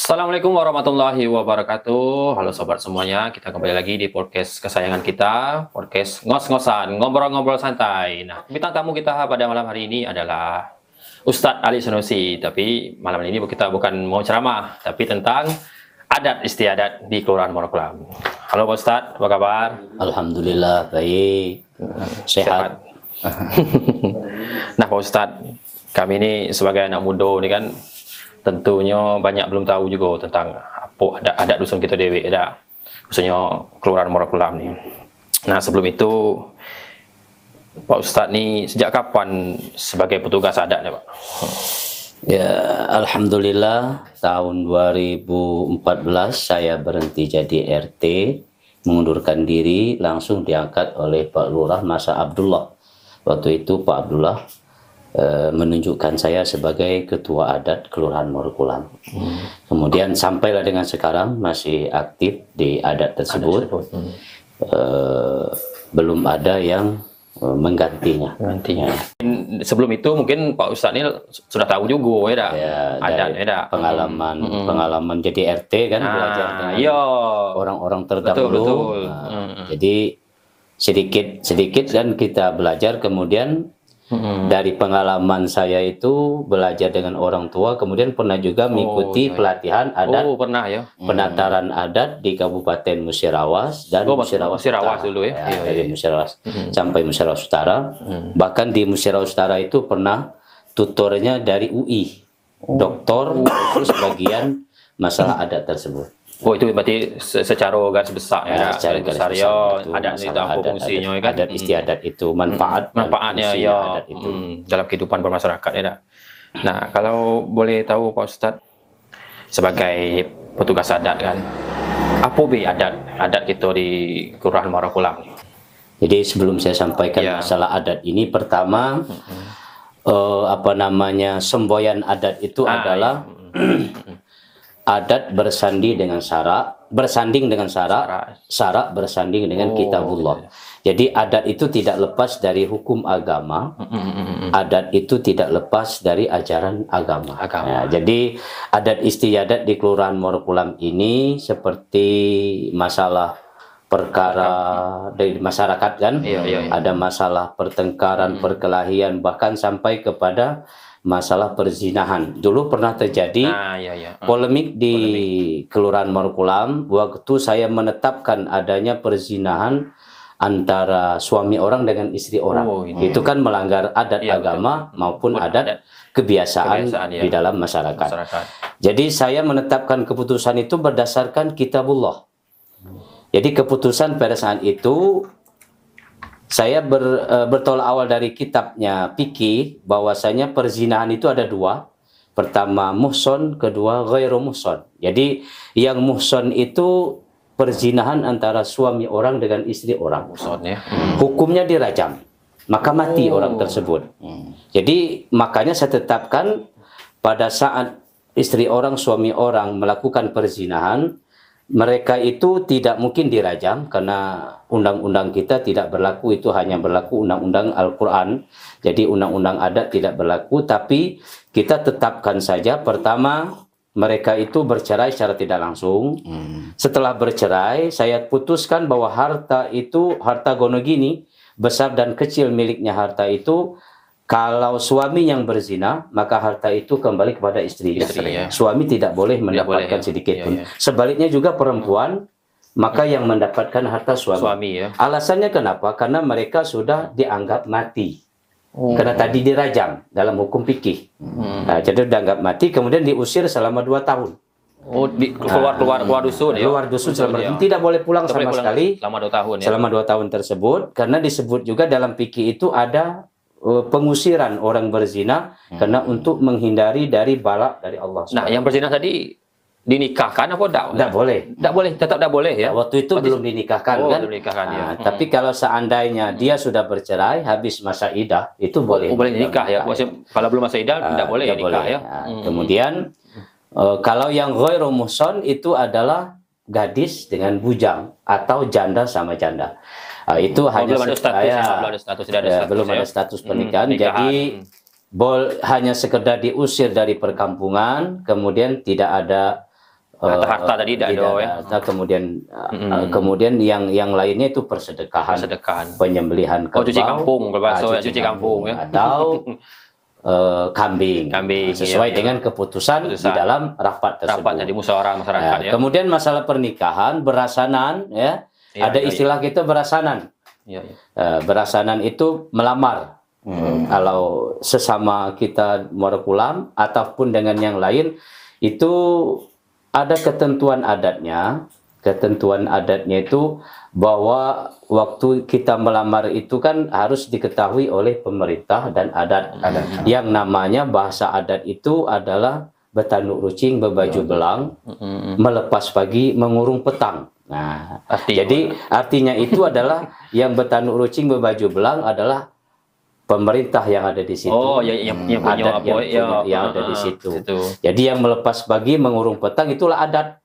Assalamualaikum warahmatullahi wabarakatuh. Halo sobat semuanya, kita kembali lagi di podcast kesayangan kita, podcast ngos-ngosan, ngobrol-ngobrol santai. Nah, bintang tamu kita pada malam hari ini adalah Ustadz Ali Sanusi. Tapi malam ini kita bukan mau ceramah, tapi tentang adat istiadat di Kelurahan Monokolam. Halo Pak Ustadz, apa kabar? Alhamdulillah baik, sehat. Nah Pak Ustadz, kami ini sebagai anak muda ini kan tentunya banyak belum tahu juga tentang apa adat dusun kita dewi ada, khususnya Kelurahan Monokolam nih. Nah sebelum itu Pak Ustadz nih sejak kapan sebagai petugas adat ya Pak? Ya, Alhamdulillah tahun 2014 saya berhenti jadi RT, mengundurkan diri, langsung diangkat oleh Pak Lurah Masa Abdullah. Waktu itu Pak Abdullah menunjukkan saya sebagai ketua adat Kelurahan Monokolam. Kemudian sampailah dengan sekarang masih aktif di adat tersebut. Belum ada yang menggantinya. Sebelum itu mungkin Pak Ustadz ini sudah tahu juga ya, adat ya pengalaman jadi RT kan, belajar dengan orang-orang terdahulu. Betul. Jadi sedikit kan kita belajar, kemudian dari pengalaman saya itu belajar dengan orang tua, kemudian pernah juga mengikuti pelatihan adat, penataran adat di Kabupaten Musirawas dan Musirawas dulu ya. Dari Musirawas sampai Musirawas Utara. Bahkan di Musirawas Utara itu pernah tutornya dari UI, doktor khusus bagian masalah adat tersebut. Oh itu berarti secara garis besar ya, secara garis besar ya, adat itu apa fungsinya kan? Adat istiadat itu manfaatnya ya adat itu dalam kehidupan bermasyarakat ya. Nah kalau boleh tahu Pak Ustadz sebagai petugas adat kan, apa adat kita di Kelurahan Monokolam? Jadi sebelum saya sampaikan masalah adat ini, pertama semboyan adat itu adalah adat bersanding dengan syarak bersanding dengan kitabullah. Jadi adat itu tidak lepas dari hukum agama. Adat itu tidak lepas dari ajaran agama. Ya, jadi adat istiadat di Kelurahan Monokolam ini seperti masalah perkara dari masyarakat kan, ada masalah pertengkaran, perkelahian, bahkan sampai kepada masalah perzinahan. Dulu pernah terjadi polemik di Kelurahan Monokolam waktu saya menetapkan adanya perzinahan antara suami orang dengan istri orang. Itu kan melanggar adat agama maupun adat kebiasaan di dalam masyarakat. Jadi saya menetapkan keputusan itu berdasarkan kitabullah. Jadi keputusan pada saat itu saya bertolak awal dari kitabnya fikih, bahwasanya perzinahan itu ada dua. Pertama muhson, kedua ghairu muhson. Jadi yang muhson itu perzinahan antara suami orang dengan istri orang. Hukumnya dirajam, maka mati orang tersebut. Jadi makanya saya tetapkan pada saat istri orang, suami orang melakukan perzinahan, mereka itu tidak mungkin dirajam karena undang-undang kita tidak berlaku, itu hanya berlaku undang-undang Al-Quran. Jadi undang-undang adat tidak berlaku, tapi kita tetapkan saja pertama mereka itu bercerai secara tidak langsung. Setelah bercerai, saya putuskan bahwa harta itu, harta gonogini, besar dan kecil miliknya harta itu, kalau suami yang berzina, maka harta itu kembali kepada istrinya. Suami tidak boleh mendapatkan sedikit pun. Sebaliknya juga perempuan, maka yang mendapatkan harta suami. Alasannya kenapa? Karena mereka sudah dianggap mati. Karena tadi dirajam dalam hukum fikih. Nah, jadi dianggap mati, kemudian diusir selama 2 tahun. Keluar dusun. Keluar dusun selama tidak boleh pulang sama sekali selama 2 tahun. Selama 2 tahun tersebut, karena disebut juga dalam fikih itu ada pengusiran orang berzina karena untuk menghindari dari bala dari Allah. Nah, yang berzina tadi dinikahkan apa enggak? Enggak boleh. Enggak boleh, tetap enggak boleh ya. Waktu itu belum dinikahkan kan? Belum dinikahkan, Tapi kalau seandainya dia sudah bercerai habis masa iddah, itu boleh. Boleh nikah ya. Kalau belum masa iddah tidak boleh nikah ya. Kemudian kalau yang ghairu muhson itu adalah gadis dengan bujang atau janda sama janda. Itu hanya belum ada status pernikahan. Jadi hanya sekedar diusir dari perkampungan, kemudian tidak ada harta tadi tidak ada ya. Harta, kemudian yang lainnya itu persedekahan, penyembelihan kerbau, cuci kampung, cuci kampung ya. Atau kambing sesuai dengan keputusan di dalam rapat tersebut. Jadi musyawarah masyarakat ya. Kemudian masalah pernikahan berasanan ya, ada istilah kita berasanan. Berasanan itu melamar. Kalau sesama kita Morokulam ataupun dengan yang lain itu ada ketentuan adatnya. Ketentuan adatnya itu bahwa waktu kita melamar itu kan harus diketahui oleh pemerintah dan adat. Yang namanya bahasa adat itu adalah bertanduk rucing, berbaju belang, melepas pagi, mengurung petang. Nah, jadi artinya itu adalah yang bertanduk rucing, berbaju belang adalah pemerintah yang ada di situ. Yang punya yang ada di situ. Jadi yang melepas pagi, mengurung petang itulah adat.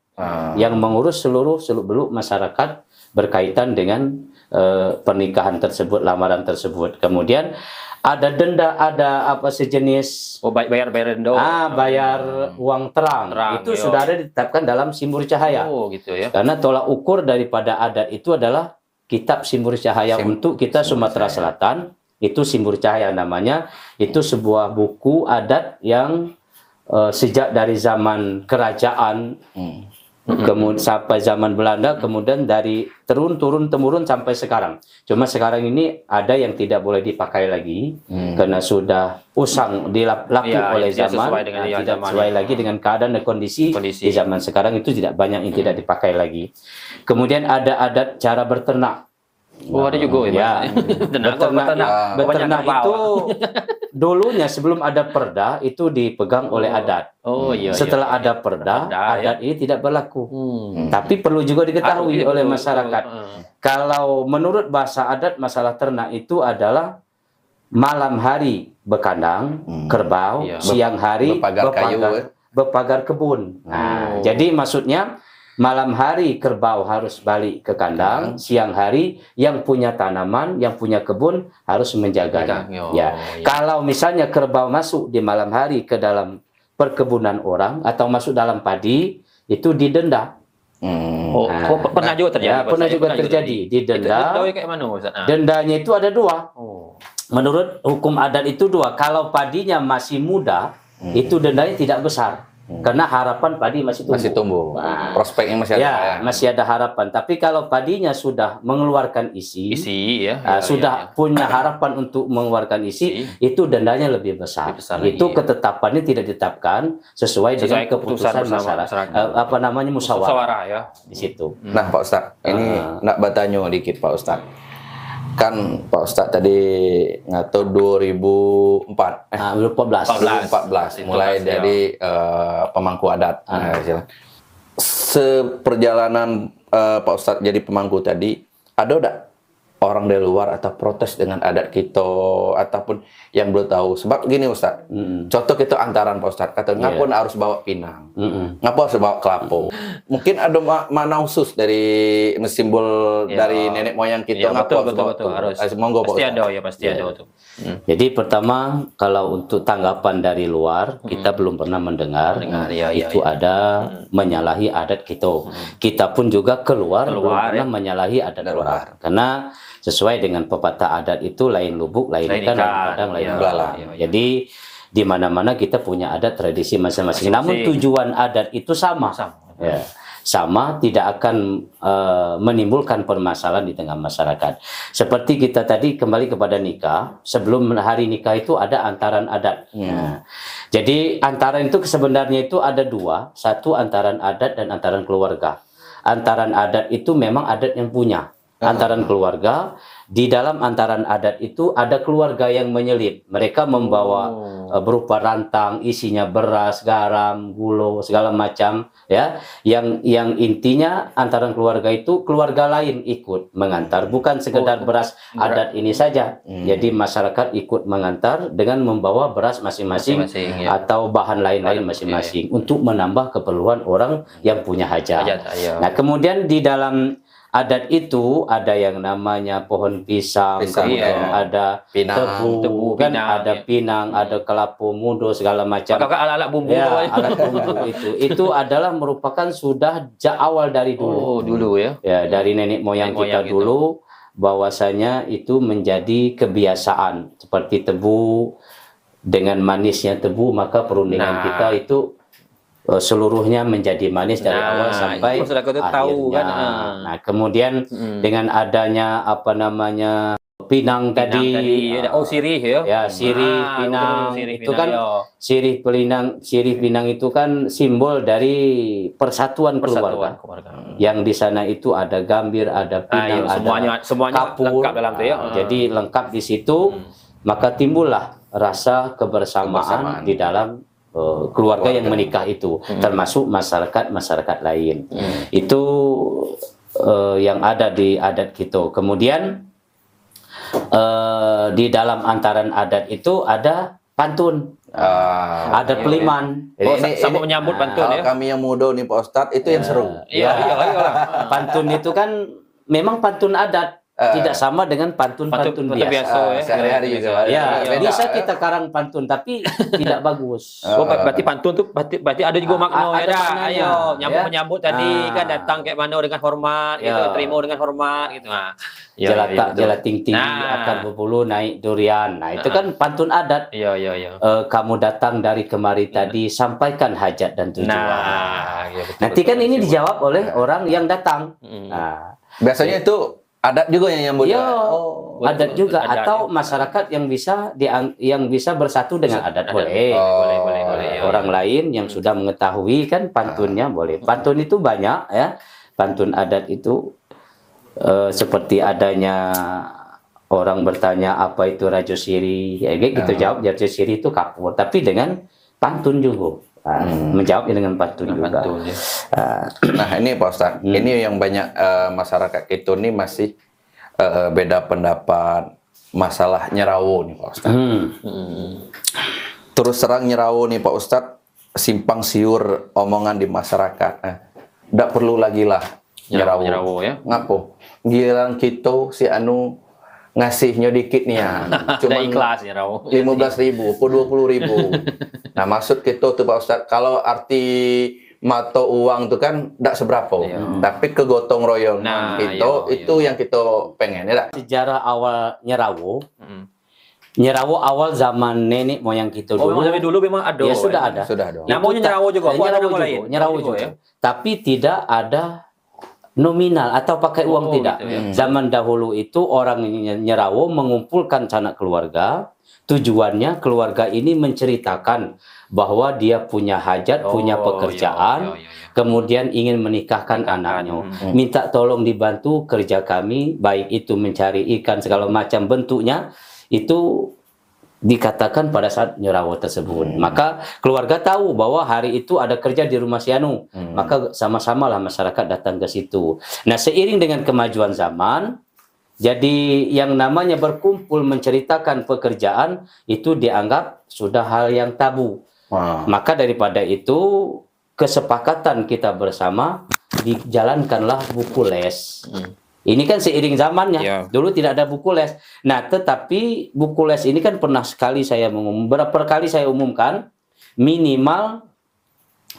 Yang mengurus seluruh seluk-beluk masyarakat berkaitan dengan pernikahan tersebut, lamaran tersebut. Kemudian ada denda, ada apa sejenis bayar denda. Bayar uang terang itu sudah ada ditetapkan dalam Simbur Cahaya. Gitu ya. Karena tolak ukur daripada adat itu adalah kitab Simbur Cahaya untuk kita Sumatera Selatan. Itu Simbur Cahaya namanya. Itu sebuah buku adat yang sejak dari zaman kerajaan kemudian sampai zaman Belanda, kemudian dari turun-temurun sampai sekarang. Cuma sekarang ini ada yang tidak boleh dipakai lagi karena sudah usang laku oleh zaman, tidak sesuai lagi dengan keadaan dan kondisi di zaman sekarang itu tidak banyak yang tidak dipakai lagi. Kemudian ada adat cara berternak. Ada juga ya. Beternak itu dulunya sebelum ada perda itu dipegang oleh adat. Setelah ada perda, adat ini tidak berlaku. Tapi perlu juga diketahui oleh masyarakat. Kalau menurut bahasa adat masalah ternak itu adalah malam hari berkandang kerbau, siang hari berpagar kebun. Nah, jadi maksudnya malam hari kerbau harus balik ke kandang, siang hari yang punya tanaman, yang punya kebun harus menjaganya. Kalau misalnya kerbau masuk di malam hari ke dalam perkebunan orang atau masuk dalam padi, itu didenda. Pernah juga terjadi. Pernah juga terjadi, didenda. Dendanya itu ada dua. Menurut hukum adat itu dua. Kalau padinya masih muda, itu dendanya tidak besar. Karena harapan padi masih tumbuh. Nah, prospeknya masih ada. Masih ada harapan. Tapi kalau padinya sudah mengeluarkan isi sudah punya harapan untuk mengeluarkan isi, itu dendanya lebih besar. Itu ketetapannya tidak ditetapkan sesuai dengan keputusan masyarakat. Musyawarah ya di situ. Nah, Pak Ustadz, ini nak bertanya dikit Pak Ustadz. Kan Pak Ustadz tadi ngatur 2014 mulai dari pemangku adat. Seperjalanan Pak Ustadz jadi pemangku tadi, ada enggak orang dari luar atau protes dengan adat kita ataupun yang belum tahu? Sebab gini Ustadz, contoh kita antaran Pak Ustadz, kata ngapa harus bawa pinang, ngapa harus bawa kelapa. Mungkin ada mana khusus dari simbol dari nenek moyang kita, ngapa harus. Monggo Pak Ustadz. Pasti ada tuh. Jadi pertama, kalau untuk tanggapan dari luar, kita belum pernah mendengar itu ada menyalahi adat kita. Kita pun juga keluar belum pernah menyalahi adat luar. Karena sesuai dengan pepatah adat itu lain lubuk, lain ikan, kadang lain belalang. Jadi di mana-mana kita punya adat tradisi masing-masing. Namun tujuan adat itu sama. Sama, tidak akan menimbulkan permasalahan di tengah masyarakat. Seperti kita tadi kembali kepada nikah, sebelum hari nikah itu ada antaran adat. Jadi antaran itu sebenarnya itu ada dua, satu antaran adat dan antaran keluarga. Antaran adat itu memang adat yang punya. Antaran keluarga, di dalam antaran adat itu ada keluarga yang menyelip. Mereka membawa berupa rantang, isinya beras, garam, gula, segala macam, ya. Yang intinya antaran keluarga itu keluarga lain ikut mengantar, bukan sekedar beras adat ini saja. Jadi masyarakat ikut mengantar dengan membawa beras masing-masing atau bahan lain-lain masing-masing untuk menambah keperluan orang yang punya hajat. Nah, kemudian di dalam adat itu ada yang namanya pohon pisang, kemudian ada tebu, kan, ada pinang, ada kelapa muda segala macam. Alat-alat bumbu ya, alat bumbu itu adalah merupakan sudah awal dari dulu. Dulu ya. Ya, dari nenek moyang kita dulu, bahwasanya itu menjadi kebiasaan seperti tebu. Dengan manisnya tebu, maka perundingan kita itu seluruhnya menjadi manis dari awal sampai akhirnya. Nah, kemudian dengan adanya apa namanya pinang tadi, sirih ya. Ya, sirih pinang itu kan sirih pinang itu kan simbol dari persatuan keluarga. Yang di sana itu ada gambir, ada pinang, ada semuanya kapur, lengkap dalam itu ya. Jadi lengkap di situ, maka timbullah rasa kebersamaan di dalam keluarga yang menikah itu, termasuk masyarakat lain. Itu yang ada di adat kita. Kemudian di dalam antaran adat itu ada pantun, ada peliman. Sama menyambut pantun ya. Kami yang muda nih Pak Ustadz, itu yang seru. Iya. Pantun itu kan memang pantun adat. Tidak sama dengan pantun-pantun biasa. Sehari-hari juga. Ya, bisa kita karang pantun tapi tidak bagus. Berarti pantun tuh berarti ada juga makna ya dah. Ayo, menyambut tadi kan datang kayak mana dengan hormat gitu, terima dengan hormat gitu. Nah, jelating tinggi akan berbulu naik durian. Nah, itu kan pantun adat. Iya. Kamu datang dari kemari tadi, sampaikan hajat dan tujuan. Nanti kan ini dijawab oleh orang yang datang. Nah, biasanya itu adat juga yang nyambut. Adat juga atau masyarakat yang bisa bersatu dengan adat boleh. Boleh. Orang lain yang sudah mengetahui kan pantunnya boleh. Pantun itu banyak ya. Pantun adat itu seperti adanya orang bertanya apa itu Rajo Siri. Ya gitu jawab Rajo Siri itu kapur, tapi dengan pantun juga. Menjawabnya dengan pantun juga. Nah ini Pak Ustadz, ini yang banyak masyarakat itu nih masih beda pendapat masalah nyerawo nih Pak Ustadz. Terus serang nyerawo nih Pak Ustadz, simpang siur omongan di masyarakat. Nggak perlu lagi lah nyerawo ya. Ngapo? Giliran kita si anu ngasihnya dikit nih ya. Cuma ikhlas ya 15.000 atau 20.000. Nah, maksud kita tuh Pak Ustadz, kalau arti mata uang tuh kan tidak seberapa, tapi kegotong royong itu yang kita pengen ya. Sejarah awal nyerawo. Nyerawo awal zaman nenek moyang kita dulu. Dari dulu memang ada. Ya sudah ada. Namanya nyerawo juga. Nyerawo juga. Tapi tidak ada nominal atau pakai uang tidak. Zaman dahulu itu orang nyerawo mengumpulkan sanak keluarga. Tujuannya keluarga ini menceritakan bahwa dia punya hajat, punya pekerjaan, kemudian ingin menikahkan anaknya. Minta tolong dibantu kerja kami, baik itu mencari ikan segala macam bentuknya, itu dikatakan pada saat nyerawo tersebut. Maka keluarga tahu bahwa hari itu ada kerja di rumah si Anu. Maka sama-samalah masyarakat datang ke situ. Nah, seiring dengan kemajuan zaman, jadi yang namanya berkumpul menceritakan pekerjaan itu dianggap sudah hal yang tabu. Maka daripada itu kesepakatan kita bersama dijalankanlah buku les. Ini kan seiring zamannya. Dulu tidak ada buku les. Nah, tetapi buku les ini kan pernah sekali saya berapa kali saya umumkan, minimal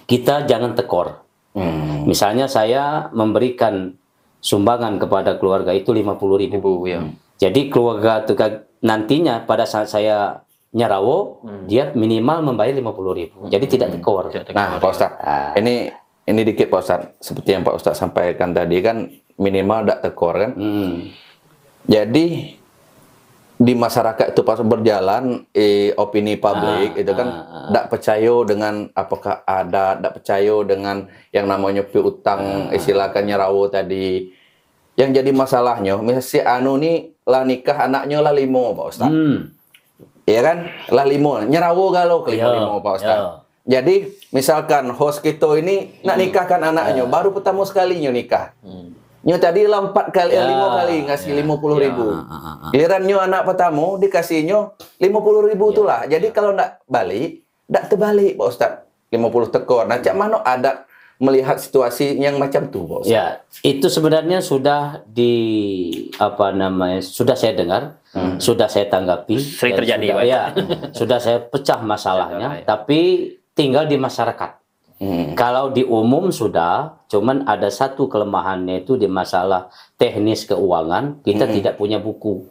kita jangan tekor. Misalnya saya memberikan sumbangan kepada keluarga itu 50.000. Jadi keluarga nantinya pada saat saya nyerawo, dia minimal membayar 50.000. Jadi tidak tekor. Nah, Pak Ustadz, ini dikit Pak Ustadz. Seperti yang Pak Ustadz sampaikan tadi kan, minimal tidak tekor kan. Jadi di masyarakat itu pas berjalan opini publik itu kan tidak percaya dengan apakah ada, tidak percaya dengan yang namanya piutang istilahkan nyerawo tadi. Yang jadi masalahnya, misalnya si Anu nih lah nikah anaknya lah 5 Pak Ustadz. Iya kan? Lah 5 nyerawo galau ke 5 Pak Ustadz. Jadi misalkan host kita ini nak nikahkan anaknya, baru pertama sekalinya nikah. Nyo tadi lah 4 kali, 5 kali ngasih 50.000. Gilirannya anak pertama dikasihnya 50.000 itulah. Jadi kalau ndak balik, ndak terbalik Pak Ustadz. 50 tekor. Nah, cak mana adat melihat situasi yang macam tuh, Pak Ustadz? Ya, itu sebenarnya sudah sudah saya dengar, sudah saya tanggapi, Sering dan terjadi, sudah, Pak. ya, sudah saya pecah masalahnya, tapi tinggal di masyarakat. Kalau di umum sudah, cuman ada satu kelemahannya itu di masalah teknis keuangan, kita tidak punya buku.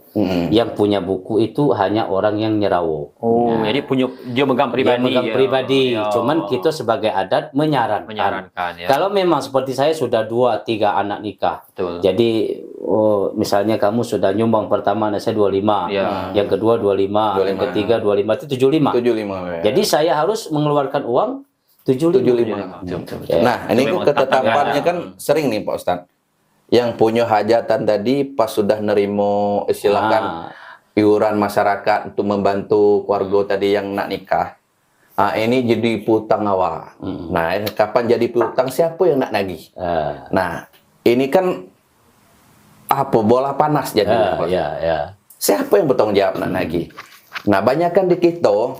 Yang punya buku itu hanya orang yang nyerawo. Oh, jadi dia megang Dia pribadi. megang ya. pribadi, Ya. cuman kita sebagai adat menyarankan. Ya. Kalau memang seperti saya sudah 2-3 anak nikah, Betul. jadi misalnya kamu sudah nyumbang pertama anak saya 25, Ya. yang kedua 25, yang ketiga 25, itu 75. 75. Jadi saya harus mengeluarkan uang 75. Ya. Nah, ini Itu memang ketetapannya tantangan. kan sering nih Pak Ustadz. Yang punya hajatan tadi pas sudah nerimo istilahkan iuran masyarakat untuk membantu keluarga tadi yang nak nikah. Nah, ini jadi piutang awal. Nah, ini kapan jadi piutang, siapa yang nak nagih? Nah, ini kan bola panas jadi. Ya. Siapa yang bertanggung jawab nak nagih? Nah, banyak kan di kita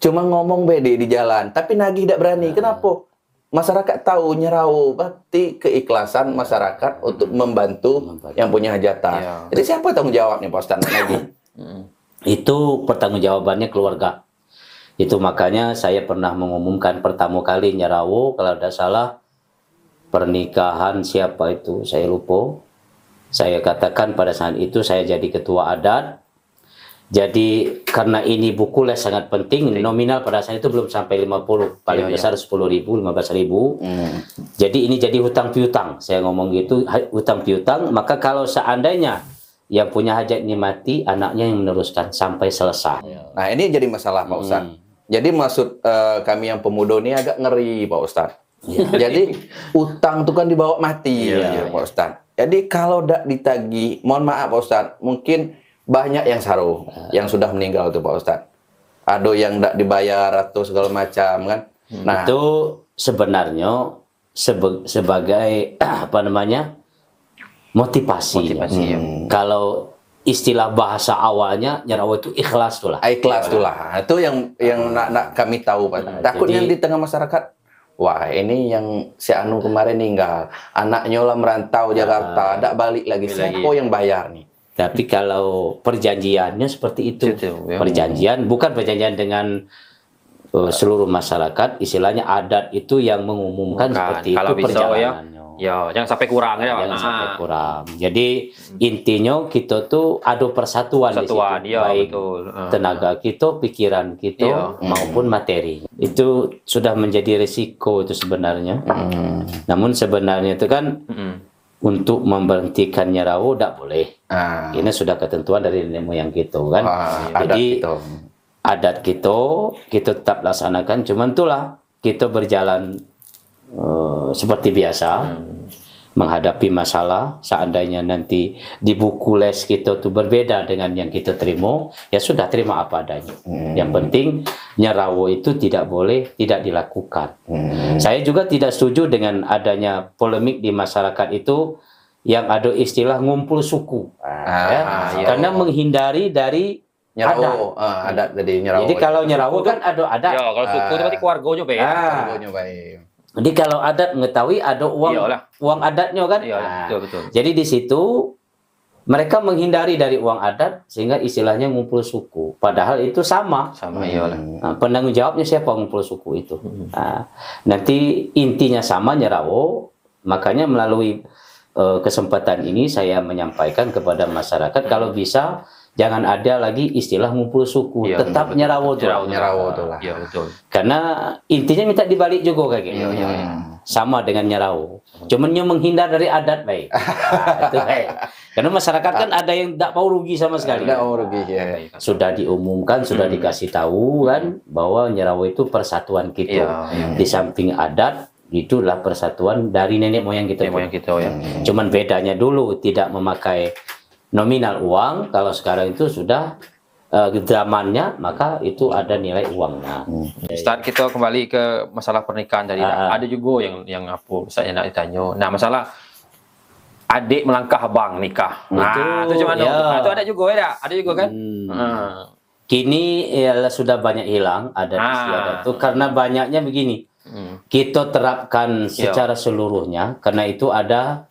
cuma ngomong bede di jalan, tapi nagih tidak berani. Kenapa? Masyarakat tahu nyerau, berarti keikhlasan masyarakat untuk membantu yang punya hajatan. Ya. Jadi siapa tanggung jawabnya Pak Ustadz nak nagih? Itu pertanggungjawabannya keluarga. Itu makanya saya pernah mengumumkan pertama kali nyerawo, kalau tidak salah pernikahan siapa itu saya lupa. Saya katakan pada saat itu saya jadi ketua adat. Jadi karena ini buku les sangat penting, nominal pada saat itu belum sampai 50, paling besar 10.000, 15.000. Jadi ini jadi hutang piutang. Saya ngomong gitu, hutang piutang. Maka kalau seandainya yang punya hajat ini mati, anaknya yang meneruskan sampai selesai. Nah, ini jadi masalah Pak Ustadz. Jadi maksud kami yang pemuda ini agak ngeri Pak Ustadz. Jadi utang itu kan dibawa mati Pak Ustadz. Jadi kalau tidak ditagih, mohon maaf Pak Ustadz, mungkin banyak yang saru, yang sudah meninggal tuh Pak Ustadz. Ada yang tidak dibayar atau segala macam kan. Nah, itu sebenarnya sebagai motivasi. Kalau istilah bahasa awalnya nyerawa itu ikhlas tuh lah. ikhlas tuh lah. Itu yang nak kami tahu Pak. Takutnya di tengah masyarakat, wah ini yang si Anu kemarin meninggal, anaknya lah merantau Jakarta, tidak balik lagi. Siapa yang bayar nih? Tapi kalau perjanjiannya seperti itu, perjanjian bukan perjanjian dengan seluruh masyarakat, istilahnya adat itu yang mengumumkan seperti kalau itu perjalanannya. Ya, jangan sampai kurang ya, Pak. Jangan sampai kurang. Jadi intinya kita tuh ada persatuan di situ, baik tenaga kita, pikiran kita maupun materi. Itu sudah menjadi risiko itu sebenarnya. Namun sebenarnya itu kan untuk memberhentikan nyerawo tidak boleh. Ini sudah ketentuan dari nenek moyang kita kan. Jadi adat kita tetap laksanakan. Cuman itulah kita berjalan seperti biasa menghadapi masalah. Seandainya nanti di buku les kita tuh berbeda dengan yang kita terima, ya sudah terima apa adanya. Yang penting nyerawo itu tidak boleh tidak dilakukan. Saya juga tidak setuju dengan adanya polemik di masyarakat itu yang ada istilah ngumpul suku, karena menghindari dari adat jadi nyerawo. Jadi kalau nyerawo kan ada adat. Ya, kalau suku itu berarti keluarganya baik. Keluarganya baik. Jadi kalau adat mengetahui ada uang adatnya kan. Betul. Jadi di situ mereka menghindari dari uang adat sehingga istilahnya ngumpul suku. Padahal itu sama. Nah, penanggung jawabnya siapa ngumpul suku itu? Nanti intinya sama nyerawo. Makanya melalui kesempatan ini saya menyampaikan kepada masyarakat kalau bisa jangan ada lagi istilah ngumpul suku, tetap nyerawo tuh. Nyerawo tuh lah. Iya, betul. Karena intinya minta dibalik juga kayak gitu. Sama dengan nyerawo. Cuman yang menghindar dari adat baik. Itu baik. Karena masyarakat kan ada yang tidak mau rugi sama sekali. Tidak mau rugi Sudah diumumkan, sudah dikasih tahu kan bahwa nyerawo itu persatuan kita. Di samping adat itulah persatuan dari nenek moyang kita. Cuman bedanya dulu tidak memakai nominal uang, kalau sekarang itu sudah zamannya, maka itu ada nilai uangnya. Ustaz, kita kembali ke masalah pernikahan tadi. Ada juga yang saya nak ditanya. Nah, masalah adik melangkah abang nikah. Itu cuma itu ada juga ya, ada juga kan? Kini sudah banyak hilang adat istiadat itu karena banyaknya begini. kita terapkan secara seluruhnya, karena itu ada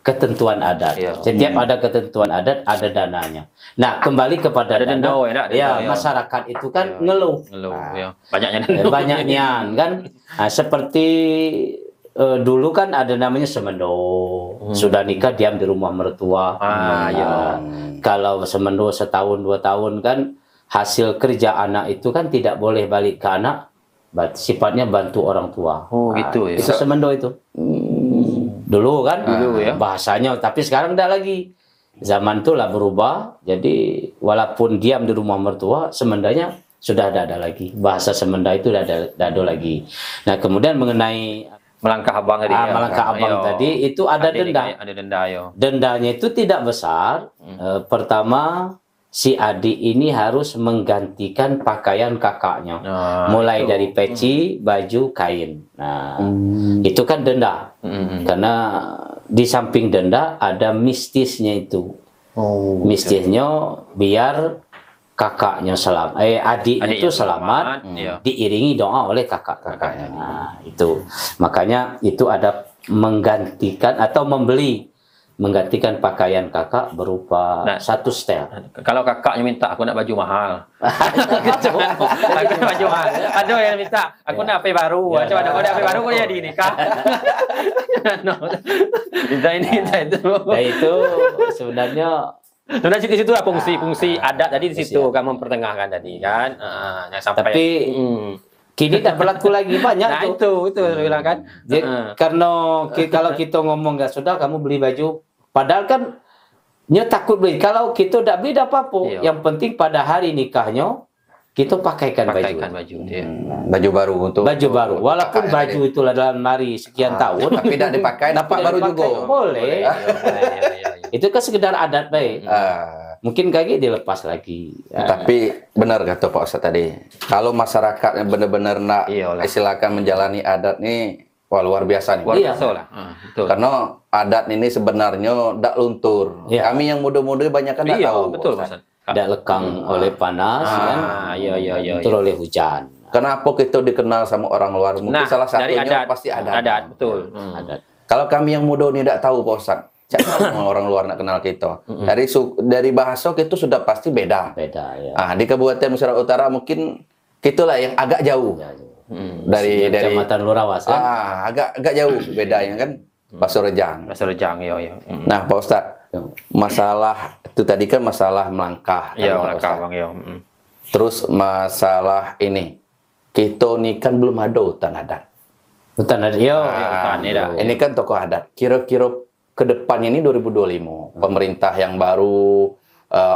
ketentuan adat. Setiap ada ketentuan adat, ada dananya. Nah, kembali kepada ada denda, masyarakat itu kan ngeluh. Banyaknya denda. Banyaknya kan. Nah, seperti dulu kan ada namanya semendo. Sudah nikah diam di rumah mertua. Kalau semendo setahun 2 tahun kan hasil kerja anak itu kan tidak boleh balik ke anak. Sifatnya bantu orang tua. Gitu ya. Itu semendo itu. Dulu kan, bahasanya. Tapi sekarang tidak lagi. Zaman itu lah berubah. Jadi walaupun diam di rumah mertua, semendanya sudah tidak ada lagi. Bahasa semenda itu tidak ada lagi. Nah, kemudian mengenai melangkah abang tadi. Melangkah abang tadi itu ada denda. Ada denda, Dendanya itu tidak besar. Pertama, si adik ini harus menggantikan pakaian kakaknya, mulai dari peci, baju, kain. Nah, itu kan denda, karena di samping denda ada mistisnya itu. Mistisnya biar kakaknya adiknya itu selamat, diiringi doa oleh kakaknya. Nah, itu makanya itu ada menggantikan atau menggantikan pakaian kakak berupa satu setel. Kalau kakaknya minta, aku nak baju mahal. Aku nak baju mahal. Ada yang minta, aku nak HP baru. Coba ada HP baru, kau jadi nikah. Minta ini, minta itu. Nah, itu sebenarnya di situ lah fungsi adat tadi di situ kamu mempertengahkan tadi kan. Sampai tapi kini tak berlaku lagi banyak tuh. Itu bilang kan. Karena kalau kita ngomong nggak sudah kamu beli baju, padahal kan takut beli. Kalau kita tidak beli apa-apa. Yang penting pada hari nikahnya kita pakaikan baju. Baju baru untuk baju baru. Walaupun baju itu dalam lemari sekian tahun, tapi tidak dipakai, dapat baru juga. Boleh. Itu kan sekedar adat baik. Mungkin kaki dilepas lagi. Tapi benar kata Pak Ustadz tadi, kalau masyarakat yang benar-benar nak silakan menjalani adat nih, wah luar biasa nih. Luar biasa lah. Karena adat ini sebenarnya tidak luntur. Kami yang muda-muda banyak kan tidak tahu. Betul, Mas. Tidak lekang oleh panas, betul oleh hujan. Kenapa kita dikenal sama orang luar? Mungkin salah satunya pasti adat. Betul. Adat. Kalau kami yang muda ini tidak tahu Pak Ustadz, orang luar nak kenal kita. Dari bahasa kita sudah pasti beda. Di Kabupaten Musira Utara mungkin kitulah yang agak jauh. Dari Kecamatan Lurawas kan? agak jauh bedanya kan. Pasurejang. Nah Pak Ustadz, masalah itu tadi kan masalah melangkah. Melangkah Bang. Terus masalah ini, kita ini kan belum ada hutan adat. Hutan adat, ini kan tokoh adat. Kira-kira ke depannya ini 2025, pemerintah yang baru,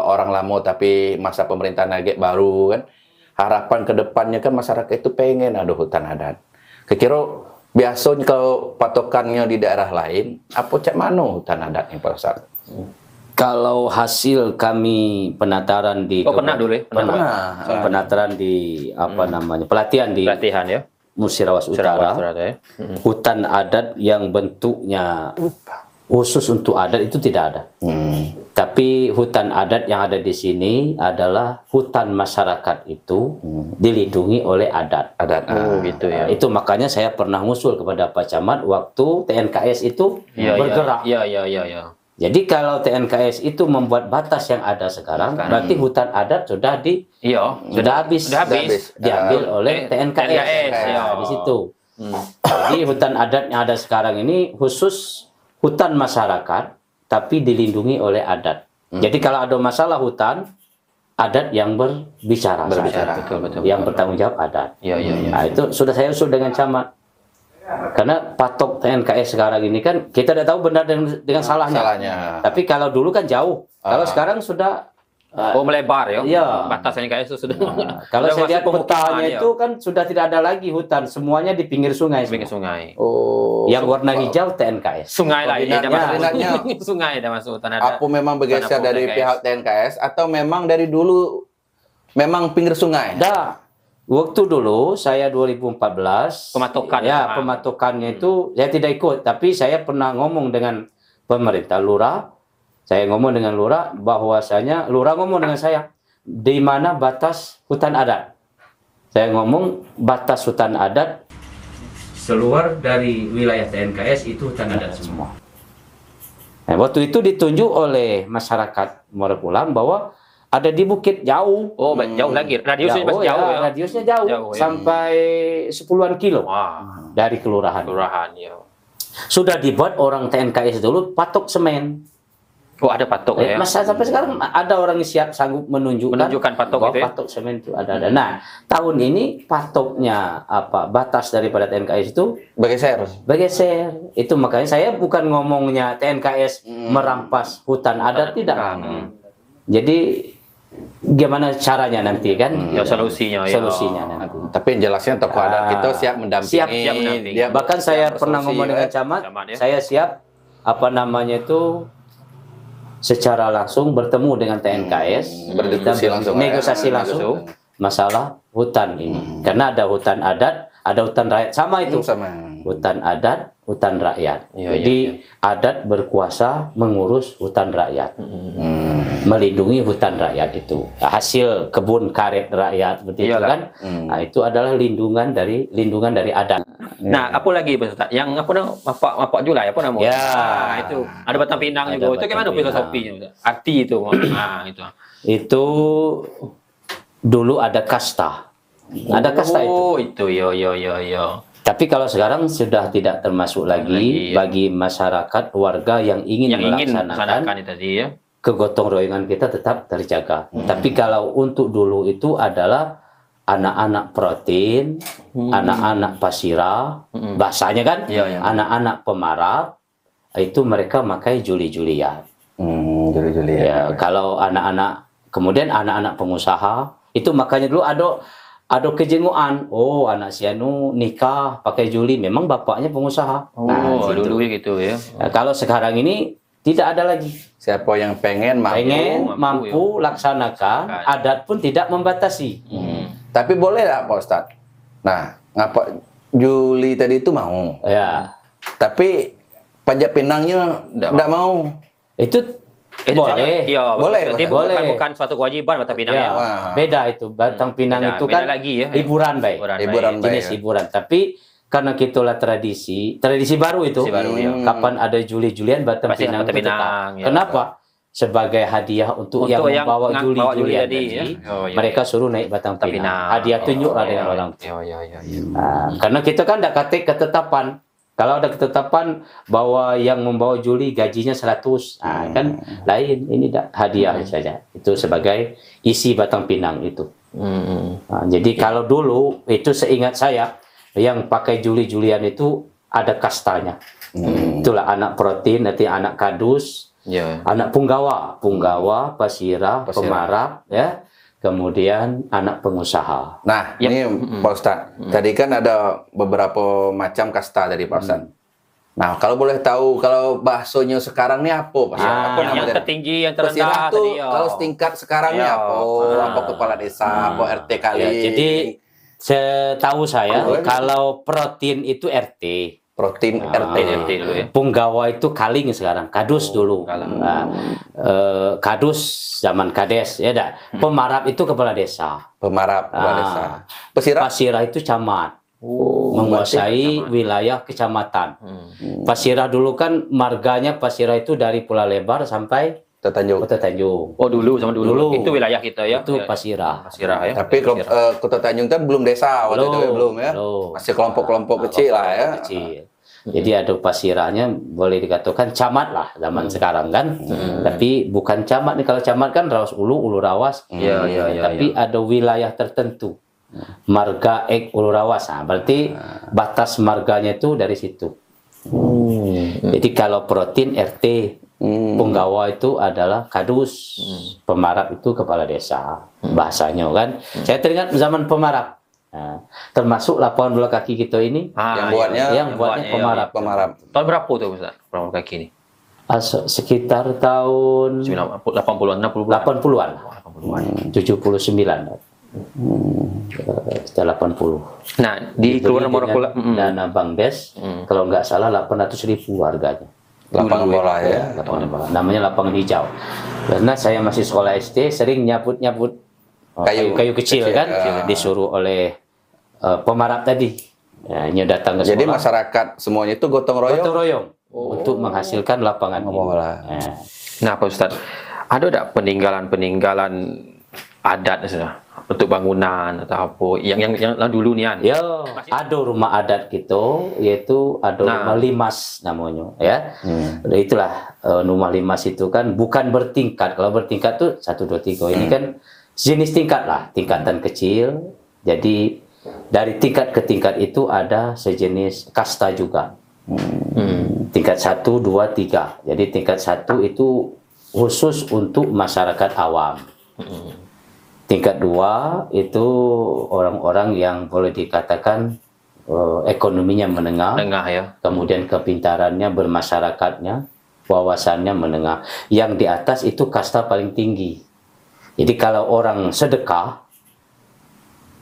orang lama tapi masa pemerintahan agak baru kan. Harapan ke depannya kan masyarakat itu pengen ada hutan adat. Kira-kira biasanya kalau patokannya di daerah lain, apa cak mana hutan adat nih Pak Ustadz? Kalau hasil kami penataran di penataran di pelatihan di Musirawas Utara, hutan adat yang bentuknya khusus untuk adat itu tidak ada. Tapi hutan adat yang ada di sini adalah hutan masyarakat itu dilindungi oleh adat. Gitu ya. Itu makanya saya pernah ngusul kepada Pak Camat waktu TNKS itu bergerak. Jadi kalau TNKS itu membuat batas yang ada sekarang, berarti hutan adat sudah habis. Diambil oleh TNKS. Di situ. Jadi hutan adat yang ada sekarang ini khusus hutan masyarakat, tapi dilindungi oleh adat. Jadi kalau ada masalah hutan, adat yang berbicara. Betul. Yang bertanggung jawab adat. Nah, itu sudah saya usul dengan camat. Karena patok TNKS sekarang ini kan kita tidak tahu benar dengan salahnya. Tapi kalau dulu kan jauh. Kalau sekarang sudah melebar ya. Iya. Batasnya kayak itu sudah. Kalau saya lihat petanya itu kan sudah tidak ada lagi hutan, semuanya di pinggir sungai. Yang warna hijau TNKS. Sungai lah ini sungai dah masuk hutan adat. Apa memang bergeser dari pihak TNKS atau memang dari dulu memang pinggir sungai? Waktu dulu saya 2014 pematokannya itu saya tidak ikut, tapi saya pernah ngomong dengan pemerintah lurah. Saya ngomong dengan lurah bahwasanya lurah ngomong dengan saya di mana batas hutan adat. Saya ngomong batas hutan adat seluar dari wilayah TNKS itu hutan adat semua. Nah, waktu itu ditunjuk oleh masyarakat Muara Pulang bahwa ada di bukit jauh. Oh, jauh lagi. Radiusnya masih jauh ya. Radiusnya jauh, Jauh, ya. sampai 10-an kilo Wah, dari kelurahan. kelurahan ya. Sudah dibuat orang TNKS dulu patok semen. Oh, ada patok ya. Masa sampai sekarang ada orang yang siap sanggup menunjukkan patok bahwa itu ya? patok semen itu ada. Nah, tahun ini patoknya batas daripada TNKS itu bergeser. Itu makanya saya bukan ngomongnya TNKS merampas hutan adat, tidak. Jadi gimana caranya nanti kan? Ya solusinya ya. Nanti. Tapi yang jelasnya tokoh adat kita siap mendampingi. Siap mendampingi. Bahkan saya pernah ngomong dengan camat, ya. saya siap secara langsung bertemu dengan TNKS, berdiskusi langsung, negosiasi langsung masalah hutan ini. Karena ada hutan adat, ada hutan rakyat, sama itu. Hutan adat, hutan rakyat. Jadi adat berkuasa mengurus hutan rakyat. Melindungi hutan rakyat itu. Hasil kebun karet rakyat seperti itu kan. Nah, itu adalah lindungan dari adat. Nah, apa lagi Pak? Yang apa Julai apa namanya? Ya. Nah, itu ada Batang Pinang juga. Itu gimana filosofinya? Arti itu. Nah, itu. Itu dulu ada kasta. Ada kasta itu. Oh, itu yo. Tapi kalau sekarang sudah tidak termasuk lagi bagi masyarakat warga yang ingin melaksanakan itu tadi ya. Kegotong royongan kita tetap terjaga. Tapi kalau untuk dulu itu adalah anak-anak protein, anak-anak pasira, bahasanya kan, anak-anak pemarap, itu mereka makai juli-julian. Ya, kalau kemudian anak-anak pengusaha, itu makanya dulu ada kejenguan. Oh, anak sianu nikah pakai juli, memang bapaknya pengusaha. Oh, dulu gitu ya. Nah, kalau sekarang ini tidak ada lagi. Siapa yang pengen mampu laksanakan, adat pun tidak membatasi. Tapi boleh lah Pak Ustadz. Nah, ngapa Juli tadi itu mau? Ya. Tapi Panjat Pinangnya tidak mau. Itu boleh. Iya, boleh. Bukan suatu kewajiban Batang Pinang ya. Beda itu. Batang Pinang itu kan lagi, ya. hiburan baik. Jenis hiburan. Tapi karena itulah tradisi baru itu. Kapan ada Juli-Julian Batang Pinang itu tetap. Ya. Kenapa? Sebagai hadiah untuk yang membawa Juli-Julian tadi, mereka suruh naik Batang Pinang. Hadiah tunjuklah dengan orang tua. Karena kita kan tidak kata ketetapan. Kalau ada ketetapan bahwa yang membawa Juli gajinya 100, kan lain. Ini hadiah saja. Itu sebagai isi Batang Pinang itu. Jadi kalau dulu itu seingat saya, yang pakai Juli-Julian itu ada kastanya. Itulah anak protein, nanti anak kadus, anak punggawa, pasira, pemarap, ya. Kemudian anak pengusaha. Nah, ini Pak Ustadz, tadi kan ada beberapa macam kasta dari Pak Ustadz. Nah, kalau boleh tahu, kalau baksonya sekarang ini apa Pak? Yang tertinggi, yang terendah tadi. Kalau setingkat sekarang ini apa? Apa kepala desa, apa RT kali? Jadi setahu saya kalau protein itu RT. Protein RT dulu ya. Punggawa itu kaling sekarang, kadus dulu. Kadus zaman kades ya dah. Pemarap itu kepala desa. Kepala desa. Pasira itu camat. Menguasai wilayah kecamatan. Pasira dulu kan marganya Pasira itu dari Pulau Lebar sampai Kota Tanjung. Oh dulu itu wilayah kita ya. Itu Pasira ya. Tapi Kota Tanjung kan belum desa waktu itu belum ya. Masih kelompok-kelompok kecil lah ya. Kecil. Jadi ada Pasiranya boleh dikatakan camat lah zaman sekarang kan. Tapi bukan camat nih, kalau camat kan Rawas Ulu Rawas. Tapi ada wilayah tertentu. Marga Ulu Rawas. Berarti batas marganya itu dari situ. Jadi kalau protein RT, punggawa itu adalah kadus, pemarap itu kepala desa, bahasanya kan. Saya teringat zaman pemarap. Nah, termasuk lapangan bola kaki kita ini yang buatnya pemarap. Tahun berapa tuh Ustaz lapangan bola kaki ini? Sekitar tahun 80-an, 80-an. 79. Kita 80. Nah, di Kelurahan Muara Dana Bang Des, kalau nggak salah 800.000 harganya. Lapangan bola ya. Lapangan bola. Namanya lapangan hijau. Karena saya masih sekolah SD, sering nyabut-nyabut kayu kecil kan, disuruh oleh pemarap tadi. Ya, nyo datang ke Jadi sekolah. masyarakat semuanya itu gotong royong. Gotong royong untuk menghasilkan lapangan bola. ini. Ya. Nah, Pak Ustadz, ada tak peninggalan-peninggalan adat misalnya untuk bangunan atau apa yang dulu nih kan? Ya, ada rumah adat gitu, yaitu ada rumah limas namanya, ya. Itulah rumah limas itu kan bukan bertingkat. Kalau bertingkat tuh 1, 2, 3. Ini kan jenis tingkat lah, tingkatan kecil. Jadi dari tingkat ke tingkat itu ada sejenis kasta juga. Tingkat 1, 2, 3. Jadi tingkat 1 itu khusus untuk masyarakat awam. Tingkat 2 itu orang-orang yang boleh dikatakan ekonominya menengah, ya. kemudian kepintarannya, bermasyarakatnya, wawasannya menengah. Yang di atas itu kasta paling tinggi. Jadi kalau orang sedekah,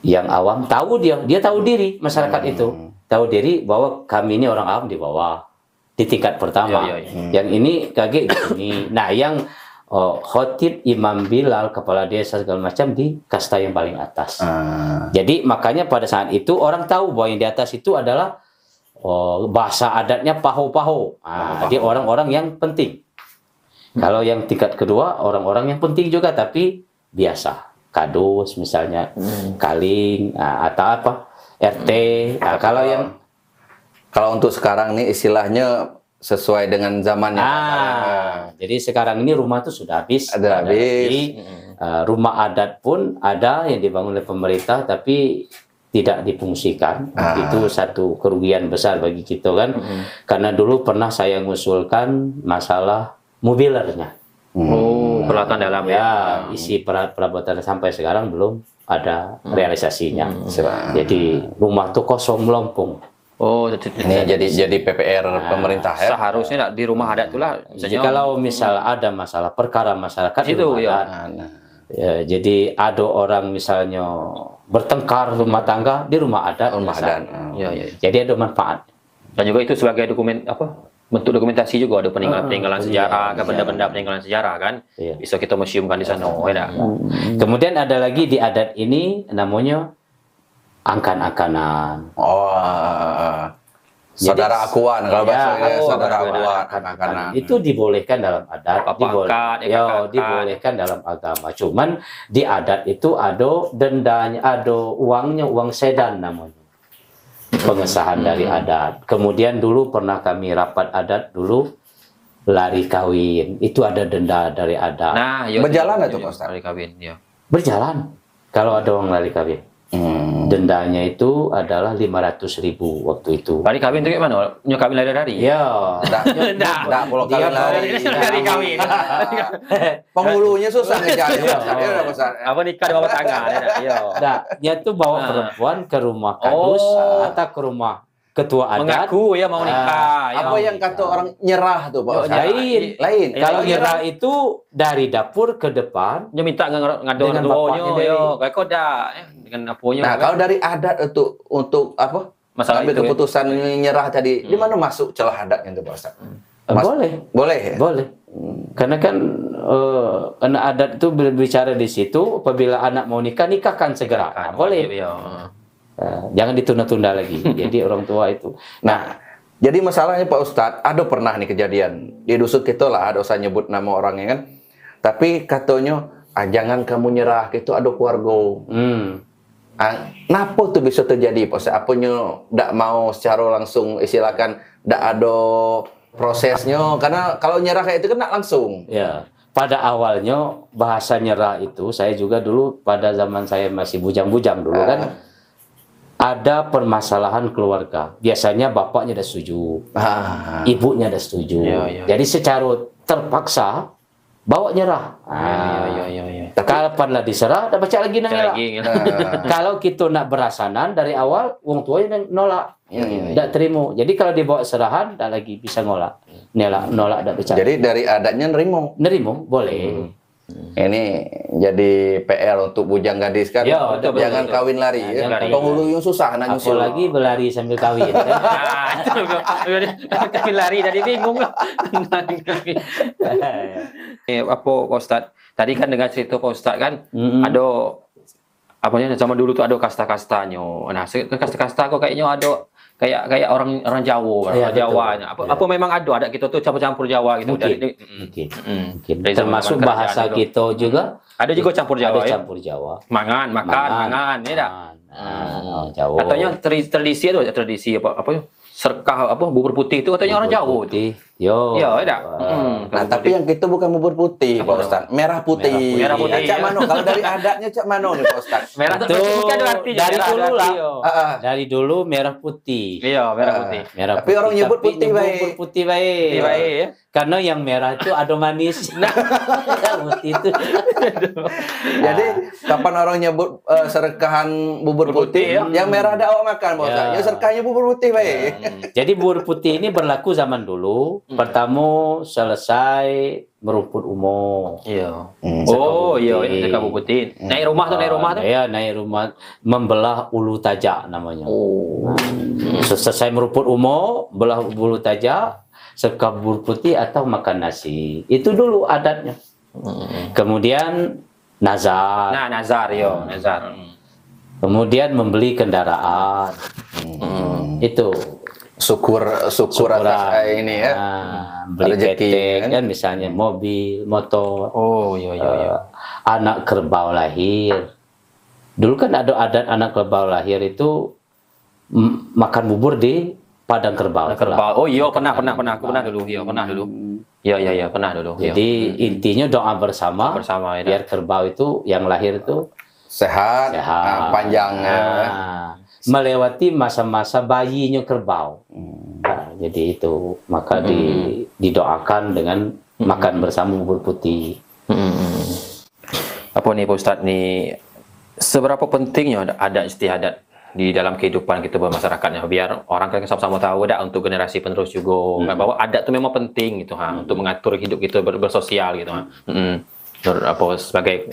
yang awam tahu dia tahu diri, masyarakat itu tahu diri bahwa kami ini orang awam di bawah, di tingkat pertama. Yang ini kaget di sini. Nah, yang khotib, imam Bilal, kepala desa segala macam di kasta yang paling atas. Jadi makanya pada saat itu orang tahu bahwa yang di atas itu adalah bahasa adatnya paho-paho. Dia orang-orang yang penting. Kalau yang tingkat kedua orang-orang yang penting juga tapi biasa. Kadus misalnya, kaling atau apa, RT. Kalau untuk sekarang nih istilahnya sesuai dengan zamannya. Jadi sekarang ini rumah itu sudah habis. Ada habis. Rumah adat pun ada yang dibangun oleh pemerintah tapi tidak difungsikan. Itu satu kerugian besar bagi kita kan. Karena dulu pernah saya mengusulkan masalah mobilernya. Peralatan dalam ya. Isi perabotan sampai sekarang belum ada realisasinya. Jadi rumah itu kosong melompong. Ini jadi PPR pemerintah ya. Seharusnya di rumah adat itulah. Jadi kalau misal ada masalah perkara masyarakat itu ya. Ya, jadi ada orang misalnya bertengkar rumah tangga di rumah adat. Jadi ada manfaat. Dan juga itu sebagai dokumen bentuk dokumentasi juga, ada peninggalan sejarah, benda-benda peninggalan sejarah kan. Bisa kita museumkan di sana. Kemudian ada lagi di adat ini namanya angkan-angkanan. Saudara akuan kalau bahasa saudara akuan, angkan-angkanan. Itu dibolehkan dalam adat, dibolehkan dalam agama. Cuman di adat itu ada dendanya, ada uangnya, uang sedan namanya. Pengesahan dari adat. Kemudian dulu pernah kami rapat adat dulu lari kawin. Itu ada denda dari adat. Berjalan itu Pak Ustaz? Lari kawin, ya. Berjalan kalau ada orang lari kawin. Dendanya itu adalah 500.000 waktu itu. Lari kawin itu gimana? Nyokawin lari-lari? Ya. Enggak, kalau kawin lari kawin. Penghulunya susah ngejari. Apa nikah di bawah tangan? Nah, dia tuh bawa perempuan ke rumah kadus atau ke rumah ketua adat. Mengaku ya mau nikah. Apa yang kata orang nyerah tuh Pak? Lain. Kalau nyerah itu dari dapur ke depan. Dia minta ngador doanya. Kayak kok dah dengan aponya. Nah, kalau dari adat untuk apa? Masalah ambil keputusan nyerah tadi, di mana masuk celah adatnya itu Pak Ustaz? Boleh ya? Boleh. Karena kan adat itu berbicara di situ, apabila anak mau nikah, nikahkan segera. Boleh. Jangan ditunda-tunda lagi. Jadi orang tua itu. Nah, jadi masalahnya Pak Ustadz, ada pernah nih kejadian di dusun kita lah, ada usah nyebut nama orangnya kan. Tapi katanya, jangan kamu nyerah, itu ada keluarga. Kenapa tuh bisa terjadi Pak Ustadz? Apanya tidak mau secara langsung istilahkan tidak ada prosesnya? Karena kalau nyerah kayak itu kan tidak langsung. Ya. Pada awalnya bahasa nyerah itu saya juga dulu pada zaman saya masih bujang-bujang dulu kan. Ada permasalahan keluarga. Biasanya bapaknya udah setuju, ibunya udah setuju. Jadi secara terpaksa bawa nyerah. Kapanlah diserah, udah baca lagi ngelak. Kalau kita nak berasanan dari awal, wong tuanya nolak, tidak terima. Jadi kalau dibawa serahan, tidak lagi bisa nolak, nolak, tidak percaya. Jadi dari adatnya nerimo, boleh. Ini jadi PR untuk bujang gadis kan. Jangan kawin lari. Penghulu yang susah nak nyusul. Apalagi berlari sambil kawin. Kawin lari tadi bingung. Apa Pak Ustadz? Tadi kan dengan cerita Pak Ustadz kan ada apanya zaman dulu tuh ada kasta-kastanya. Nah, kasta-kasta kok kayaknya ada kayak orang Jawa, Iya, orang Jawa. betul. Apa memang ada kita tuh campur-campur Jawa gitu Mungkin, dari mungkin. Dari zaman Termasuk kerajaan bahasa dulu. kita juga Ada juga campur Jawa ada ya. campur Jawa. Mangan, ya dah. Jawa. Katanya tradisi itu tradisi apa ya? Serkah apa bubur putih itu katanya orang Jawa itu. Putih. Yo. Iya, ada. Nah, tapi yang kita bukan bubur putih, Pak Ustaz. Merah putih. Merah putih. Cak Mano, kalau dari adatnya Cak Mano nih, Pak Ustaz. Merah Itu itu mungkin ada artinya. dari merah ada dulu lah. arti, yo. Dari dulu merah putih. Iya, merah putih. Merah Tapi orang nyebut tapi putih baik. nyebut putih baik. Putih baik, ya. Karena yang merah itu ada manis. Nah, putih itu. Jadi kapan orang nyebut serkahan bubur putih, ya. yang merah ada awak makan, Pak Ustaz. Ya. Yang serkahnya bubur putih baik. Jadi bubur putih ini berlaku zaman dulu. Pertama selesai merumput umur. Iya. Seka Oh, iya, putih. seka putih. Naik rumah tuh. Ya, naik rumah membelah ulu tajak namanya. Oh. Selesai merumput umur, belah bulu tajak, seka bubur putih atau makan nasi. Itu dulu adatnya. Kemudian nazar. Nah, nazar, yo, nazar. Kemudian membeli kendaraan. Itu Syukur syukuran. atas ini ya. Beli Rezeki, ketek kan? kan misalnya mobil, motor. Oh, iya. Anak kerbau lahir. Dulu kan ada adat anak kerbau lahir itu makan bubur di padang kerbau. Kerbau. Oh, iya, pernah. Aku pernah dulu. Iya, pernah dulu. Iya, pernah dulu. Jadi intinya doa bersama, Bersama, ya. biar kerbau itu yang lahir itu Sehat, sehat, panjang ya. melewati masa-masa bayinya kerbau. Nah, jadi itu maka didoakan dengan makan bersama bubur putih. Apa nih Pak Ustadz nih, seberapa pentingnya ada istiadat di dalam kehidupan kita bermasyarakatnya, biar orang kan sama-sama tahu untuk generasi penerus juga bahwa adat itu memang penting gitu untuk mengatur hidup kita bersosial gitu sebagai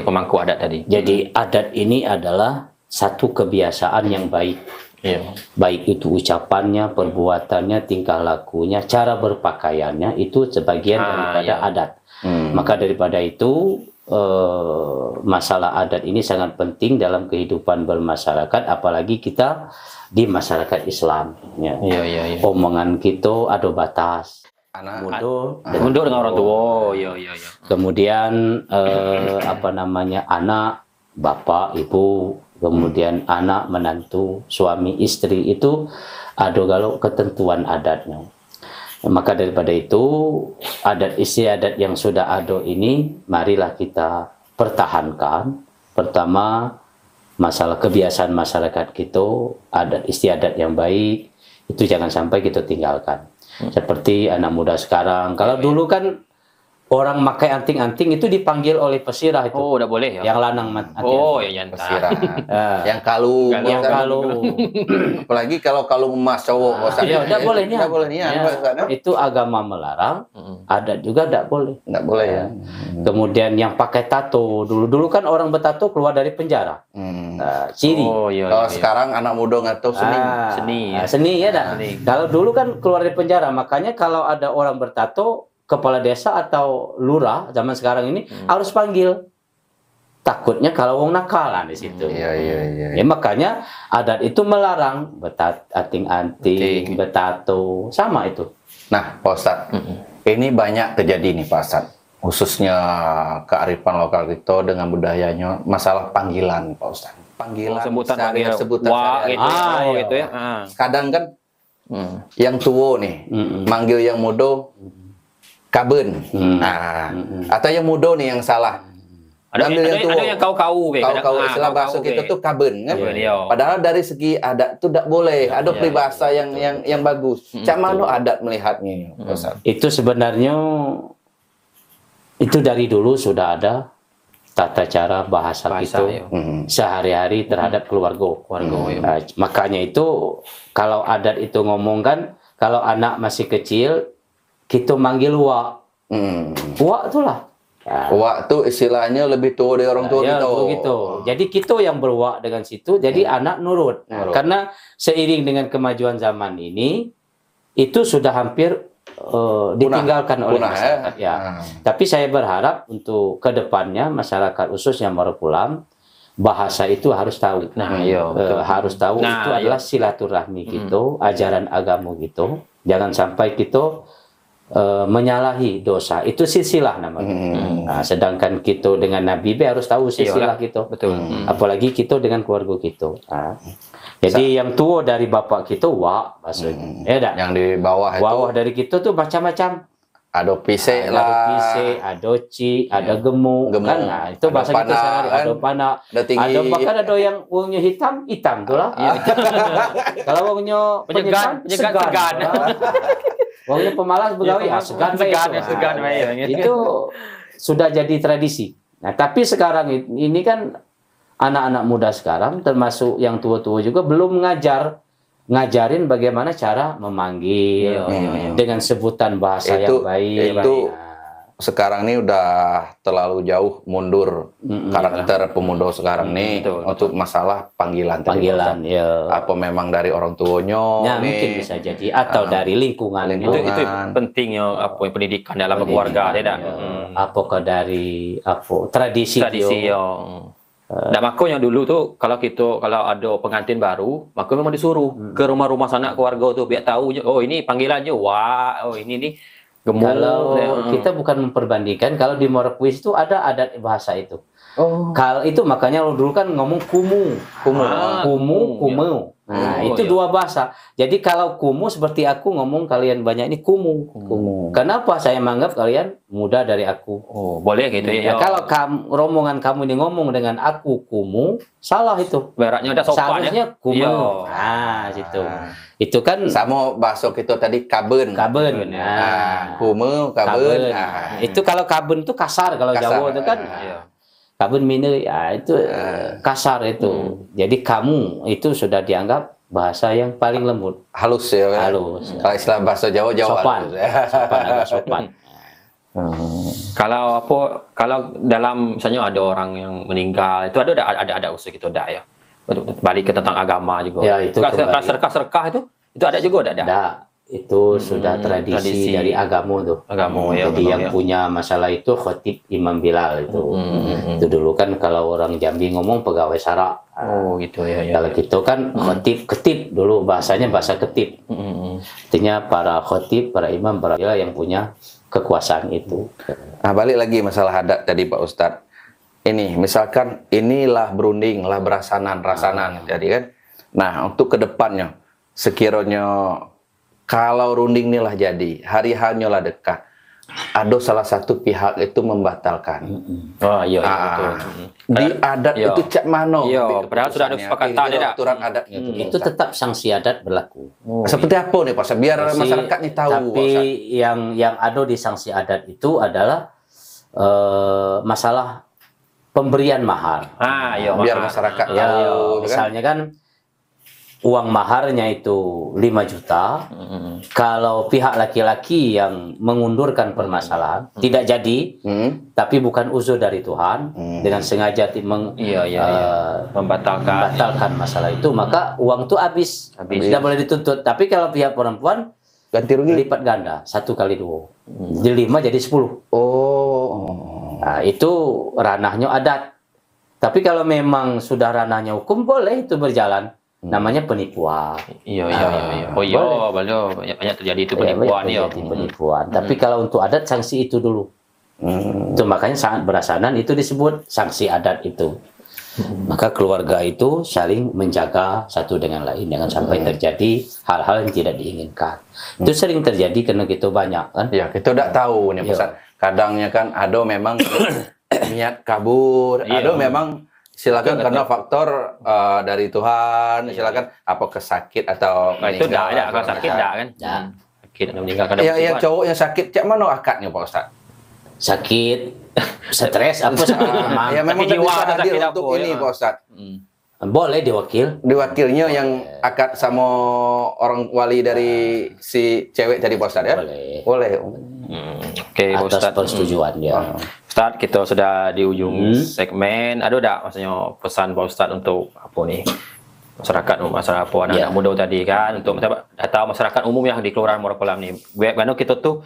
pemangku adat tadi. Jadi adat ini adalah satu kebiasaan yang baik. Iya. Baik itu ucapannya, perbuatannya, tingkah lakunya, cara berpakaiannya itu sebagian daripada adat. Maka daripada itu masalah adat ini sangat penting dalam kehidupan bermasyarakat, apalagi kita di masyarakat Islam. Ya. Iya. Omongan kita ada batas. Mundur dengan orang tua. Iya. Kemudian anak, bapak, ibu, kemudian anak, menantu, suami, istri itu ada kalau ketentuan adatnya. Maka daripada itu adat istiadat yang sudah ada ini marilah kita pertahankan. Pertama, masalah kebiasaan masyarakat kita, adat istiadat yang baik itu jangan sampai kita tinggalkan. Seperti anak muda sekarang, kalau dulu kan orang pakai anting-anting itu dipanggil oleh pesirah itu. Oh, udah boleh ya. Yang lanang anting. Oh, ya Pesirah. Ah. Yang kalung. Yang kalung. Apalagi kalau kalung emas cowok. Ustaz. Ya, tidak boleh nih. Tidak boleh nih. Itu agama melarang, adat juga tidak boleh. Tidak boleh ya. Kemudian yang pakai tato, dulu kan orang bertato keluar dari penjara. Ciri. Oh, iya. Kalau sekarang anak muda nggak tahu seni. Seni ya dah. Kalau dulu kan keluar dari penjara, makanya kalau ada orang bertato, kepala desa atau lurah zaman sekarang ini harus panggil. Takutnya kalau wong nakalan di situ. Iya. Ya makanya adat itu melarang anting-anting, bertato, sama itu. Nah, Pak Ustadz, ini banyak terjadi nih Pak Ustadz, khususnya kearifan lokal kita dengan budayanya, masalah panggilan Pak Ustadz. Panggilan, sebutan sebutan wah sehari-hari. gitu. Gitu ya. Kadang kan yang tua nih, manggil yang muda, kabun. Atau yang muda nih yang salah. Ada tua. yang kau-kau Istilah bahasa kita tuh kabun kan. Iya. Padahal dari segi adat itu tidak boleh. Ada peribahasa yang bagus. Cak mana adat melihatnya, Ustaz? Itu sebenarnya itu dari dulu sudah ada tata cara bahasa kita sehari-hari terhadap keluarga. Nah, makanya itu kalau adat itu ngomongkan, kalau anak masih kecil kita manggil wak. Wak itulah. Wak itu istilahnya lebih tua dari orang tua kita. Gitu. Jadi kita yang berwak dengan situ, jadi anak nurut. Karena seiring dengan kemajuan zaman ini, itu sudah hampir ditinggalkan oleh masyarakat. Tapi saya berharap untuk kedepannya masyarakat khususnya Maropulam bahasa itu harus tahu. Nah, iya, betul. Harus tahu Nah, itu adalah silaturahmi kita, ajaran agama kita. Jangan sampai kita menyalahi dosa. Itu silsilah namanya. Nah, sedangkan kita dengan Nabi harus tahu silsilah kita. Betul. Apalagi kita dengan keluarga kita. Nah, jadi yang tua dari bapak kita wa maksudnya. Ya dak? Yang di bawah itu Bawah dari kita tuh macam-macam. ada pisek Ada lah, pise, ada ci, ada gemuk, Gemuk. kan? Nah, itu Ada bahasa kita panah, sehari. kan? Ada panah, ada tinggi. ada bahkan ada yang wongnya hitam tuh lah. Kalau wongnya Penyegan, segan. Wongnya pemalas begawi, segan segan, itu. segan, Nah, gitu. itu sudah jadi tradisi. Nah, tapi sekarang ini kan anak-anak muda sekarang, termasuk yang tua-tua juga belum ngajarin bagaimana cara memanggil dengan sebutan bahasa yang baik. Itu sekarang ini udah terlalu jauh mundur karakter pemuda sekarang nih untuk masalah panggilan. Panggilan, ya. Apa memang dari orang tuanya? Ya, mungkin bisa jadi atau dari lingkungan. Itu pentingnya apa pendidikan dalam keluarga, tidak? Apakah dari tradisi? Nah, makanya dulu tuh kalau ada pengantin baru, maka memang disuruh ke rumah-rumah sanak keluarga tuh biar tahu, oh ini panggilannya, wah, oh ini nih gemuk. Kalau kita bukan memperbandingkan, kalau di Morokwis itu ada adat bahasa itu. Kalau itu makanya dulu kan ngomong kumu. Nah, itu dua bahasa. Jadi kalau kumu seperti aku ngomong kalian banyak ini kumu. Kenapa saya menganggap kalian muda dari aku? Oh, boleh gitu ya. Kalau rombongan kamu ini ngomong dengan aku kumu, salah itu. Beratnya udah sopan seharusnya ya. kumu. Nah, situ. Itu kan sama bahasa kita tadi kaben. Nah, kumu, kaben. Nah. Itu kalau kaben itu kasar, kalau Jawa itu kan kaben mine ya itu kasar itu. Jadi kamu itu sudah dianggap bahasa yang paling lembut. Halus ya. Halus. Kalau istilah bahasa Jawa Sopan. halus, ya. Sopan, agak sopan. Kalau dalam misalnya ada orang yang meninggal itu ada usul gitu ya. Balik ke tentang agama juga. Ya, itu serkah itu ada juga ada. Itu sudah tradisi dari agama tuh. Jadi yang punya masalah itu khotib Imam Bilal itu. Itu dulu kan kalau orang Jambi ngomong pegawai sara. Oh gitu ya. Kalau gitu kan khotib ketib dulu bahasanya bahasa ketib. Artinya para khotib, para imam, para Bilal yang punya kekuasaan itu. Nah, balik lagi masalah adat tadi Pak Ustadz. Ini misalkan inilah berunding, lah rasanan. Jadi kan. Nah, untuk kedepannya sekiranya kalau runding inilah jadi, hari hanya lah dekat. Ada salah satu pihak itu membatalkan. Oh iya, betul. Di adat itu cak mano? Iya, padahal sudah ada kesepakatan ya. Aturan adatnya itu tetap sanksi adat berlaku. Seperti apa nih Pak? Biar masyarakat ini tahu. Tapi yang ada di sanksi adat itu adalah masalah pemberian mahar. Iya, biar masyarakat tahu. Misalnya kan uang maharnya itu 5 juta. Kalau pihak laki-laki yang mengundurkan permasalahan tidak jadi, tapi bukan uzur dari Tuhan, dengan sengaja membatalkan masalah itu, maka uang itu habis. Tidak boleh dituntut. Tapi kalau pihak perempuan ganti rugi lipat ganda 1 kali 2. Jadi 5 jadi 10. Nah, itu ranahnya adat. Tapi kalau memang sudah ranahnya hukum, boleh itu berjalan. Namanya penipuan. Iya. Oh iya, banyak terjadi itu penipuan ya. Penipuan. Tapi kalau untuk adat sanksi itu dulu. Itu makanya sangat berasanan itu disebut sanksi adat itu. Maka keluarga itu saling menjaga satu dengan lain, jangan sampai terjadi hal-hal yang tidak diinginkan. Itu sering terjadi karena kita banyak kan. Ya, kita udah tahu nih Ustaz. Kadangnya kan ada memang niat kabur, ada memang silakan karena faktor dari Tuhan, silakan apa kesakit atau itu enggak ada, kalau sakit enggak kan? Sakit atau meninggal karena yang cowok yang sakit cak mana akadnya Pak Ustaz? Sakit, stres apa sakit memang. Ya memang jiwa bisa hadir sakit untuk ini Pak Ustaz. Boleh diwakil. Diwakilnya yang akad sama orang wali dari si cewek tadi Pak Ustaz ya? Boleh. Oke, atas Ustaz. persetujuan ya. Ustaz, kita sudah di ujung segmen. Ada enggak maksudnya pesan Pak Ustaz untuk apa nih? Masyarakat apa anak-anak muda tadi kan untuk atau masyarakat umum yang di Kelurahan Muara Kolam nih. Bagaimana kita tuh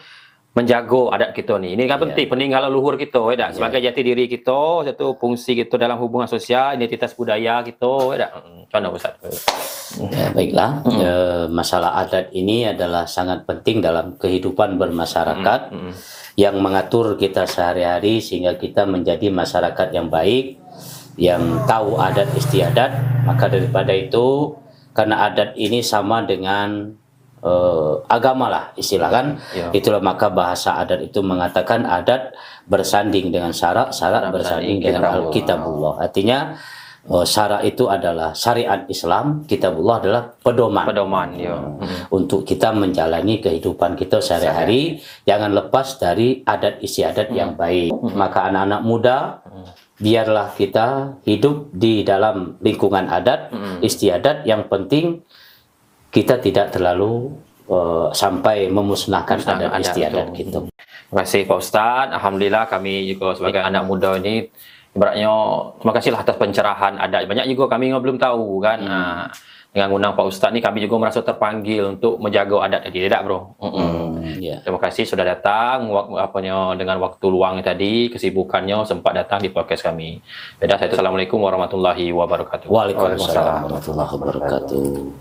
menjaga adat kita ni. Ini kan penting, peninggalan luhur kita, ya, sebagai jati diri kita, satu fungsi kita dalam hubungan sosial, identitas budaya kita, ya. Macam mana Ustaz? Ya, baiklah. Masalah adat ini adalah sangat penting dalam kehidupan bermasyarakat yang mengatur kita sehari-hari sehingga kita menjadi masyarakat yang baik, yang tahu adat istiadat. Maka daripada itu, karena adat ini sama dengan agama lah istilah kan, itulah maka bahasa adat itu mengatakan adat bersanding dengan syarak, syarak bersanding dengan Alkitabullah. Artinya syarak itu adalah syariat Islam, Kitabullah adalah pedoman untuk kita menjalani kehidupan kita sehari-hari. Jangan lepas dari adat istiadat yang baik. Maka anak-anak muda, biarlah kita hidup di dalam lingkungan adat istiadat. Yang penting kita tidak terlalu sampai memusnahkan adat istiadat gitu. Terima kasih Pak Ustadz. Alhamdulillah kami juga sebagai anak muda ini, ibaratnya terima kasihlah atas pencerahan adat. Banyak juga kami yang belum tahu kan. Dengan undang Pak Ustadz ni kami juga merasa terpanggil untuk menjaga adat tadi, tidak bro? Terima kasih sudah datang dengan waktu luang tadi, kesibukannya sempat datang di podcast kami. Assalamualaikum warahmatullahi wabarakatuh. Waalaikumsalam warahmatullahi wabarakatuh.